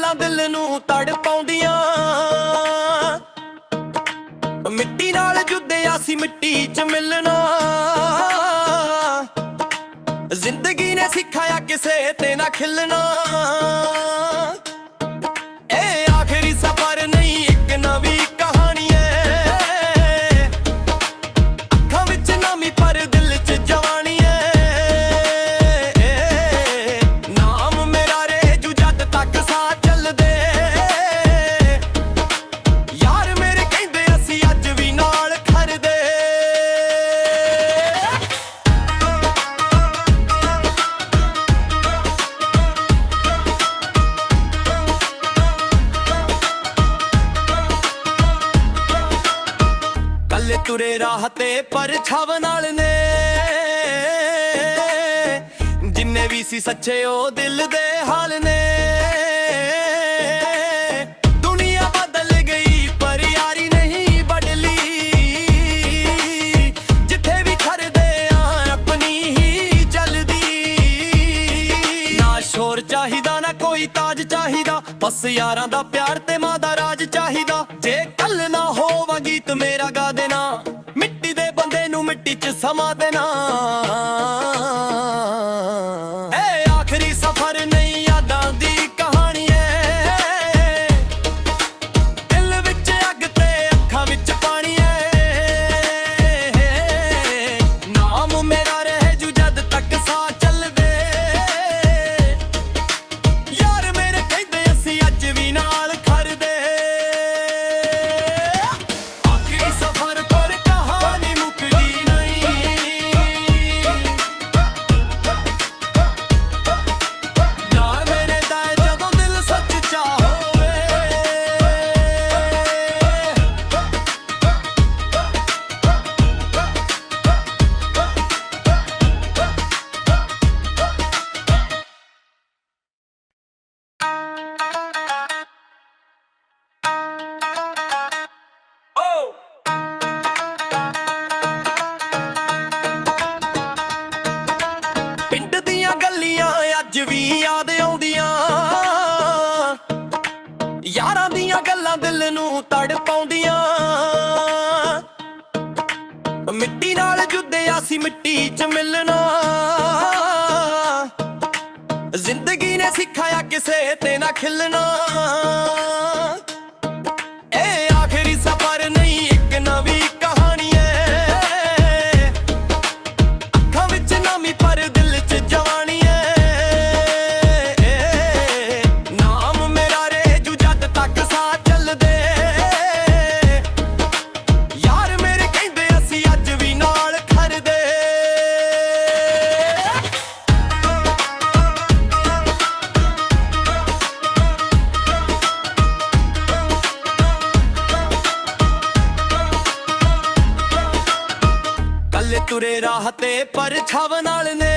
ਗੱਲਾਂ ਦਿਲ ਨੂੰ ਤੜ ਪਾਉਂਦੀਆਂ। ਮਿੱਟੀ ਨਾਲ ਜੁੱਦਿਆ ਸੀ ਮਿੱਟੀ 'ਚ ਮਿਲਣਾ। ਜ਼ਿੰਦਗੀ ਨੇ ਸਿਖਾਇਆ ਕਿਸੇ ਤੇ ਨਾ ਖਿਲਣਾ। ਇਹ ਆਖਰੀ ਸਫ਼ਰ ਨਹੀਂ ਇੱਕ ਨਵੀਂ ਕਹਾਣੀ ਏ। ਅੱਖਾਂ ਵਿੱਚ ਨਮੀ ਪਰ ਦਿਲ 'ਚ ਜਵਾਨੀ ਏ। ਨਾਮ ਮੇਰਾ ਰਹੇਜੂ ਜਦ ਤੱਕ ਸਾਹ ਚੱਲਦੇ। ਯਾਰ ਮੇਰੇ ਕਹਿੰਦੇ ਅਸੀਂ ਅੱਜ ਵੀ ਨਾਲ ਖੜਦੇ। ਕੱਲੇ ਤੁਰੇ ਰਾਹ ਤੇ ਪਰਛਾਵਾਂ ਨਾਲ ਨੇ। ਜਿੰਨੇ ਵੀ ਸੀ ਸੱਚੇ ਉਹ ਦਿਲ ਦੇ ਹਾਲ ਨੇ। ਦੁਨੀਆ ਬਦਲ ਗਈ ਪਰ ਯਾਰੀ ਨਹੀਂ ਬਦਲੀ। ਜਿੱਥੇ ਵੀ ਖੜਦੇ ਆ ਆਪਣੀ ਹੀ ਚੱਲਦੀ। ਨਾ ਸ਼ੋਰ ਚਾਹੀਦਾ ਨਾ ਕੋਈ ਤਾਜ ਚਾਹੀਦਾ। ਬਸ ਯਾਰਾਂ ਦਾ ਪਿਆਰ ਤੇ ਮਾਂ ਦਾ ਰਾਜ ਚਾਹੀਦਾ। ਜੇ ਕੱਲ ਨਾ ਹੋਵਾਂ ਗੀਤ ਮੇਰਾ ਗਾ ਦੇਣਾ। ਮਿੱਟੀ ਦੇ ਬੰਦੇ ਨੂੰ ਮਿੱਟੀ 'ਚ ਸਮਾ ਦੇਣਾ। ਇਹ ਆਖਰੀ ਸਫ਼ਰ ਨਹੀਂ ਯਾਦਾਂ ਦੀ ਕਹਾਣੀ ਏ। ਦਿਲ ਵਿੱਚ ਅੱਗ ਤੇ ਅੱਖਾਂ ਵਿੱਚ ਪਾਣੀ ਏ। ਨਾਮ ਮੇਰਾ ਰਹੇਜੂ ਜਦ ਤੱਕ ਸਾਹ ਚੱਲਦੇ। ਯਾਰ ਮੇਰੇ ਕਹਿੰਦੇ ਅਸੀਂ ਅੱਜ ਵੀ ਨਾਲ ਖੜਦੇ। ਆਖਰੀ ਸਫ਼ਰ ਪਰ ਕਹਾਣੀ ਮੁੱਕਦੀ ਨਹੀਂ। ਯਾਰ ਮੇਰੇ ਦਾ ਜਦੋਂ ਦਿਲ ਸੱਚਾ ਹੋਵੇ। ਪਿੰਡ ਦੀਆਂ ਗੱਲੀਆਂ ਅੱਜ ਵੀ ਯਾਦ ਆਉਂਦੀਆਂ। ਯਾਰਾਂ ਦੀਆਂ ਗੱਲਾਂ ਦਿਲ ਨੂੰ ਤੜ ਪਾਉਂਦੀਆਂ। ਮਿੱਟੀ ਨਾਲ ਜੁੱਦਿਆ ਸੀ ਮਿੱਟੀ 'ਚ ਮਿਲਣਾ। ਜ਼ਿੰਦਗੀ ਨੇ ਸਿਖਾਇਆ ਕਿਸੇ ਤੇ ਨਾ ਖਿਲਣਾ। ਇਹ ਆਖਰੀ ਸਫ਼ਰ ਨਹੀਂ ਇੱਕ ਨਵੀਂ ਕਹਾਣੀ ਏ। ਅੱਖਾਂ ਵਿੱਚ ਨਮੀ ਪਰ ਦਿਲ 'ਚ ਜਵਾਨੀ ਏ। ਨਾਮ ਮੇਰਾ ਰਹੇਜੂ ਜਦ ਤੱਕ ਸਾਹ ਚੱਲਦੇ। ਯਾਰ ਮੇਰੇ ਕਹਿੰਦੇ ਅਸੀਂ ਅੱਜ ਵੀ ਨਾਲ ਖੜਦੇ। ਕੱਲੇ ਤੁਰੇ ਰਾਹ ਤੇ ਪਰਛਾਵਾਂ ਨਾਲ ਨੇ।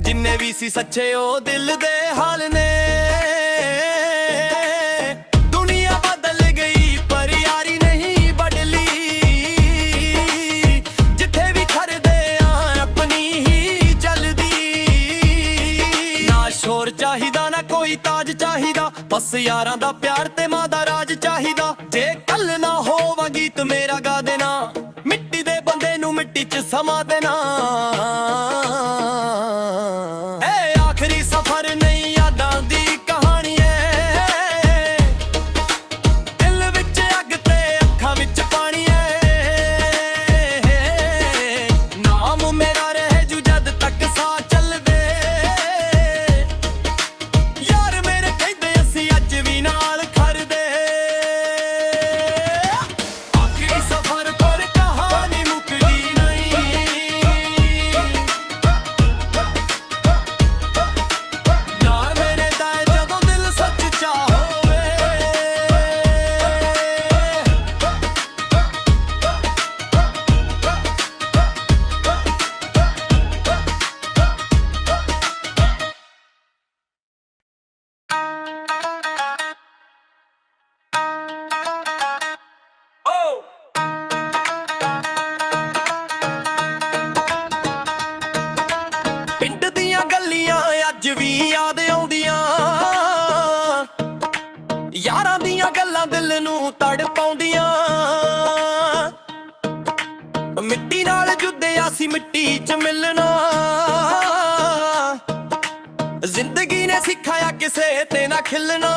ਜਿੰਨੇ ਵੀ ਸੀ ਸੱਚੇ ਉਹ ਦਿਲ ਦੇ ਹਾਲ ਨੇ। ਦੁਨੀਆ ਬਦਲ ਗਈ ਪਰ ਯਾਰੀ ਨਹੀਂ ਬਦਲੀ। ਜਿੱਥੇ ਵੀ ਖੜਦੇ ਆ ਆਪਣੀ ਹੀ ਚੱਲਦੀ। ਨਾ ਸ਼ੋਰ ਚਾਹੀਦਾ ਨਾ ਕੋਈ ਤਾਜ ਚਾਹੀਦਾ। ਬਸ ਯਾਰਾਂ ਦਾ ਪਿਆਰ ਤੇ ਮਾਂ ਦਾ ਰਾਜ ਚਾਹੀਦਾ। ਜੇ ਕੱਲ ਨਾ ਹੋਵਾਂ ਗੀਤ ਮੇਰਾ ਗਾ ਦੇਣਾ। ਮਿੱਟੀ ਦੇ ਬੰਦੇ ਨੂੰ ਮਿੱਟੀ 'ਚ ਸਮਾ ਦੇਣਾ। ਇਹ ਆਖਰੀ ਸਫ਼ਰ ਨਹੀਂ ਯਾਦਾਂ ਦੀ ਕਹਾਣੀ ਏ। ਦਿਲ ਵਿੱਚ ਅੱਗ ਤੇ ਅੱਖਾਂ ਵਿੱਚ ਪਾਣੀ ਏ। ਨਾਮ ਮੇਰਾ ਰਹੇਜੂ ਜਦ ਤੱਕ ਸਾਹ ਚੱਲਦੇ। ਯਾਰ ਮੇਰੇ ਕਹਿੰਦੇ ਅਸੀਂ ਅੱਜ ਵੀ ਨਾਲ ਖੜਦੇ। ਆਖਰੀ ਸਫ਼ਰ ਪਰ ਕਹਾਣੀ ਮੁੱਕਦੀ ਨਹੀਂ। ਗੱਲਾਂ ਦਿਲ ਨੂੰ ਤੜ ਪਾਉਂਦੀਆਂ ਮਿੱਟੀ ਨਾਲ ਜੁੱਦਿਆ ਸੀ ਮਿੱਟੀ 'ਚ ਮਿਲਣਾ ਜ਼ਿੰਦਗੀ ਨੇ ਸਿਖਾਇਆ ਕਿਸੇ ਤੇ ਨਾ ਖਿਲਣਾ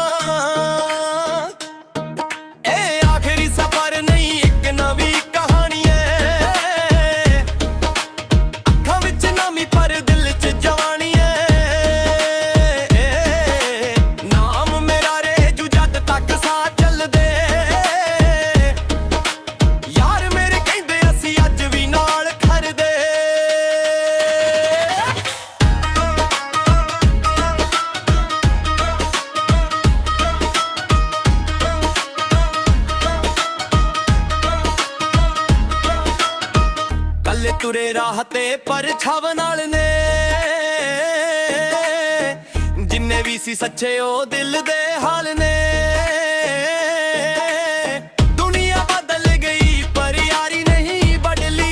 ਇਹ ਆਖਰੀ ਸਫ਼ਰ ਨਹੀਂ ਇੱਕ ਨਵੀਂ ਕਹਾਣੀ ਏ ਅੱਖਾਂ ਵਿੱਚ ਨਮੀ ਪਰ ਦਿਲ 'ਚ ਜਵਾਨੀ ਏ ਨਾਮ ਮੇਰਾ ਰਹੇ ਜੂ ਜਦ ਤੱਕ ਸਾਹ ਚੱਲਦੇ ਯਾਰ ਮੇਰੇ ਕਹਿੰਦੇ ਅਸੀਂ ਅੱਜ ਵੀ ਨਾਲ ਖੜਦੇ ਕੱਲੇ ਤੁਰੇ ਰਾਹ ਤੇ ਪਰਛਾਵਾਂ ਨਾਲ ਨੇ ਜਿੰਨੇ ਵੀ ਸੀ ਸੱਚੇ ਉਹ ਦਿਲ ਦੇ ਹਾਲ ਨੇ ਦੁਨੀਆ ਬਦਲ ਗਈ ਪਰ ਯਾਰੀ ਨਹੀਂ ਬਦਲੀ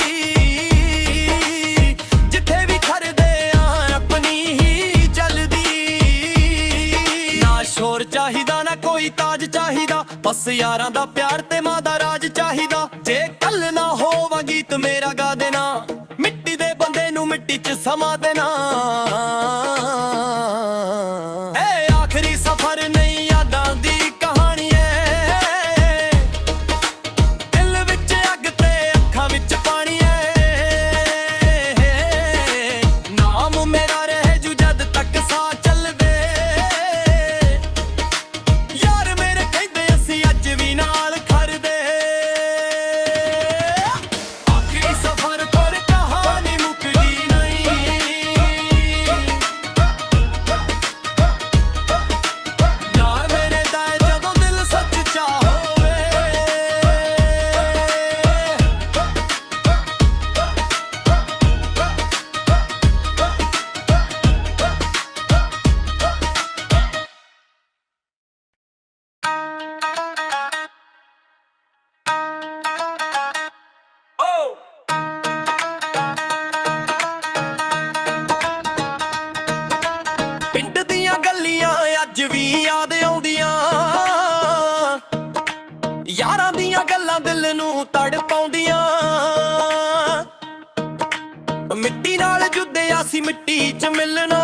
ਜਿੱਥੇ ਵੀ ਖੜਦੇ ਆ ਆਪਣੀ ਹੀ ਚੱਲਦੀ ਨਾ ਸ਼ੋਰ ਚਾਹੀਦਾ ਨਾ ਕੋਈ ਤਾਜ ਚਾਹੀਦਾ ਬਸ ਯਾਰਾਂ ਦਾ ਪਿਆਰ ਤੇ ਮਾਂ ਦਾ ਰਾਜ ਚਾਹੀਦਾ ਜੇ ਕੱਲ ਨਾ ਹੋਵਾਂ ਗੀਤ ਮੇਰਾ ਗਾ ਦੇਣਾ ਮਿੱਟੀ ਦੇ ਬੰਦੇ ਨੂੰ ਮਿੱਟੀ 'ਚ ਸਮਾ ਦੇਣਾ ਇਹ ਆਖਰੀ ਸਫ਼ਰ ਨਹੀਂ ਯਾਦਾਂ ਦੀ ਕਹਾਣੀ ਏ ਦਿਲ ਵਿੱਚ ਅੱਗ ਤੇ ਅੱਖਾਂ ਵਿੱਚ ਪਾਣੀ ਏ ਨਾਮ ਮੇਰਾ ਰਹੇ ਜੂ ਜਦ ਤੱਕ ਸਾਹ ਚੱਲਦੇ ਯਾਰ ਮੇਰੇ ਕਹਿੰਦੇ ਅਸੀਂ ਅੱਜ ਵੀ ਨਾਲ ਖੜਦੇ ਆਖਰੀ ਸਫ਼ਰ ਪਰ ਕਹਾਣੀ ਮੁੱਕਦੀ ਨਹੀਂ ਯਾਰ ਮੇਰੇ ਦਾ ਜਦੋਂ ਦਿਲ ਸੱਚਾ ਹੋਵੇ ਪਿੰਡ ਦੀਆਂ ਗੱਲੀਆਂ ਅੱਜ ਵੀ ਯਾਦ ਆਉਂਦੀਆਂ ਯਾਰਾਂ ਦੀਆਂ ਗੱਲਾਂ ਦਿਲ ਨੂੰ ਤੜ ਪਾਉਂਦੀਆਂ ਮਿੱਟੀ ਨਾਲ ਜੁੱਦਿਆ ਸੀ ਮਿੱਟੀ 'ਚ ਮਿਲਣਾ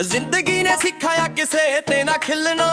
ਜ਼ਿੰਦਗੀ ਨੇ ਸਿਖਾਇਆ ਕਿਸੇ ਤੇ ਨਾ ਖਿਲਣਾ